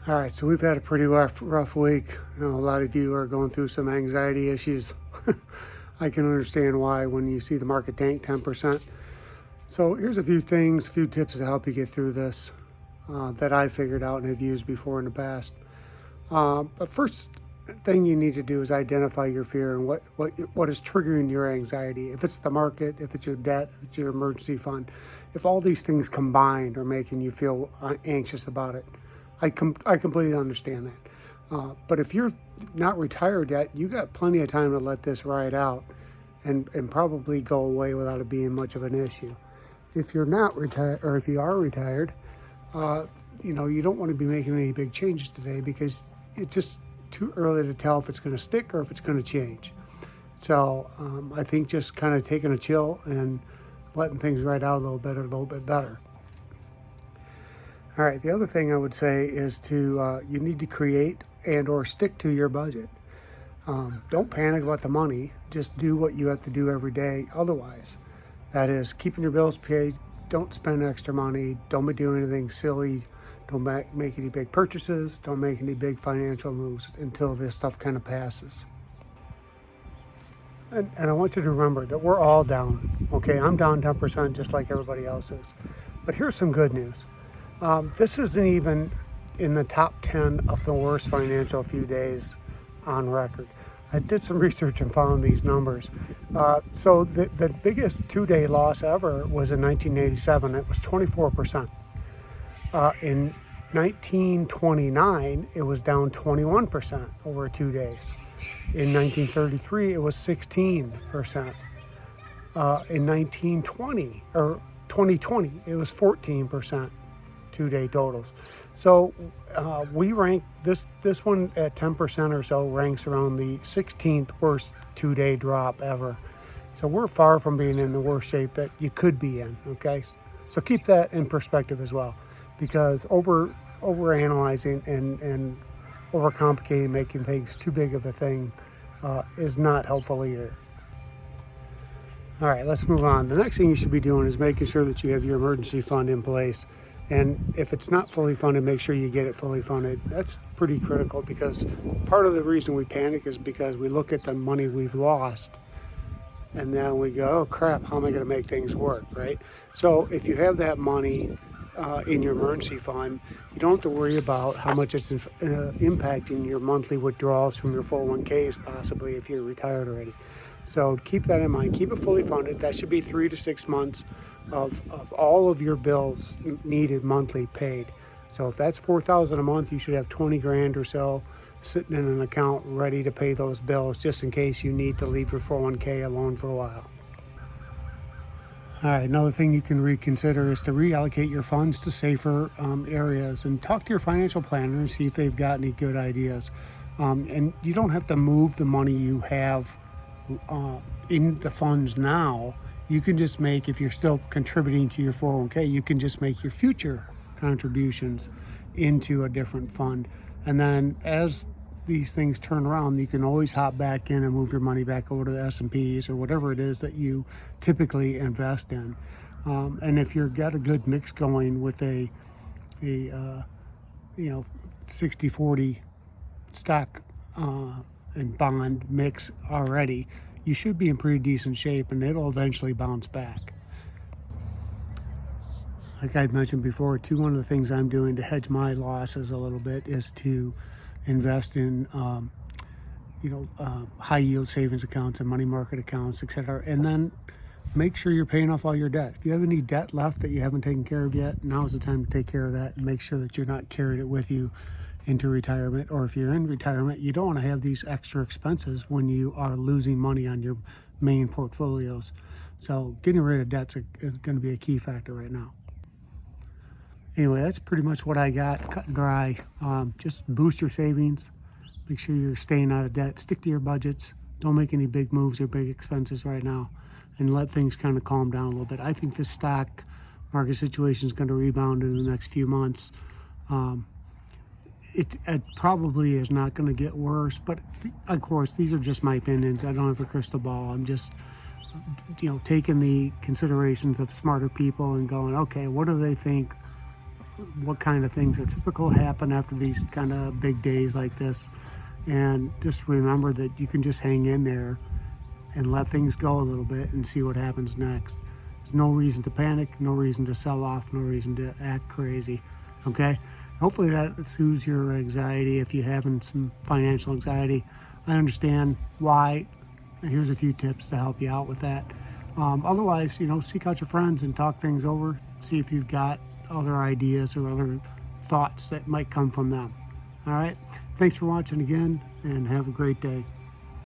All right, so we've had a pretty rough week. I know a lot of you are going through some anxiety issues. I can understand why when you see the market tank 10%. So here's a few things, a few tips to help you get through this that I figured out and have used before in the past. But first thing you need to do is identify your fear and what is triggering your anxiety. If it's the market, if it's your debt, if it's your emergency fund, if all these things combined are making you feel anxious about it, I completely understand that. But if you're not retired yet, you got plenty of time to let this ride out and probably go away without it being much of an issue. If you're not retired, or if you are retired, uh, you don't want to be making any big changes today because it's just too early to tell if it's going to stick or if it's going to change. So I think just kind of taking a chill and letting things ride out a little bit better. All right. The other thing I would say is you need to create and or stick to your budget. Don't panic about the money. Just do what you have to do every day. Otherwise, that is keeping your bills paid. Don't spend extra money. Don't be doing anything silly. Don't make any big purchases. Don't make any big financial moves until this stuff kind of passes. And I want you to remember that we're all down. Okay, I'm down 10% just like everybody else is. But here's some good news. This isn't even in the top 10 of the worst financial few days on record. I did some research and found these numbers. So the biggest two-day loss ever was in 1987. It was 24%. In 1929, it was down 21% over 2 days. In 1933, it was 16%. In 2020, it was 14%. 2-day totals. So we rank this one at 10% or so, ranks around the 16th worst 2-day drop ever. So we're far from being in the worst shape that you could be in. Okay, so keep that in perspective as well, because over analyzing and overcomplicating, making things too big of a thing is not helpful either. All right, let's move on. The next thing you should be doing is making sure that you have your emergency fund in place. And if it's not fully funded, make sure you get it fully funded. That's pretty critical, because part of the reason we panic is because we look at the money we've lost and then we go, oh crap, how am I going to make things work, right? So if you have that money in your emergency fund, you don't have to worry about how much it's impacting your monthly withdrawals from your 401ks, possibly if you're retired already. So keep that in mind. Keep it fully funded. That should be 3 to 6 months of all of your bills needed monthly paid. So if that's $4,000 a month, you should have 20 grand or so sitting in an account ready to pay those bills, just in case you need to leave your 401k alone for a while. All right, another thing you can reconsider is to reallocate your funds to safer areas, and talk to your financial planner and see if they've got any good ideas. And you don't have to move the money you have in the funds now. You can just make, if you're still contributing to your 401k, you can just make your future contributions into a different fund. And then as these things turn around, you can always hop back in and move your money back over to the S&Ps or whatever it is that you typically invest in. And if you've got a good mix going with a 60-40 stock and bond mix already, you should be in pretty decent shape, and it'll eventually bounce back. Like I'd mentioned before, too, one of the things I'm doing to hedge my losses a little bit is to invest in high yield savings accounts and money market accounts, etc. And then make sure you're paying off all your debt. If you have any debt left that you haven't taken care of yet, now's the time to take care of that and make sure that you're not carrying it with you into retirement. Or if you're in retirement, you don't want to have these extra expenses when you are losing money on your main portfolios. So getting rid of debts is going to be a key factor right now. Anyway, that's pretty much what I got, cut and dry. Just boost your savings. Make sure you're staying out of debt. Stick to your budgets. Don't make any big moves or big expenses right now, and let things kind of calm down a little bit. I think this stock market situation is going to rebound in the next few months. It probably is not going to get worse, but of course, these are just my opinions. I don't have a crystal ball. I'm just, taking the considerations of smarter people and going, okay, what do they think what kind of things are typical happen after these kind of big days like this. And just remember that you can just hang in there and let things go a little bit and see what happens next. There's no reason to panic, no reason to sell off, no reason to act crazy. Okay? Hopefully that soothes your anxiety if you're having some financial anxiety. I understand why. Here's a few tips to help you out with that. Otherwise, seek out your friends and talk things over. See if you've got other ideas or other thoughts that might come from them. All right. Thanks for watching again, and have a great day.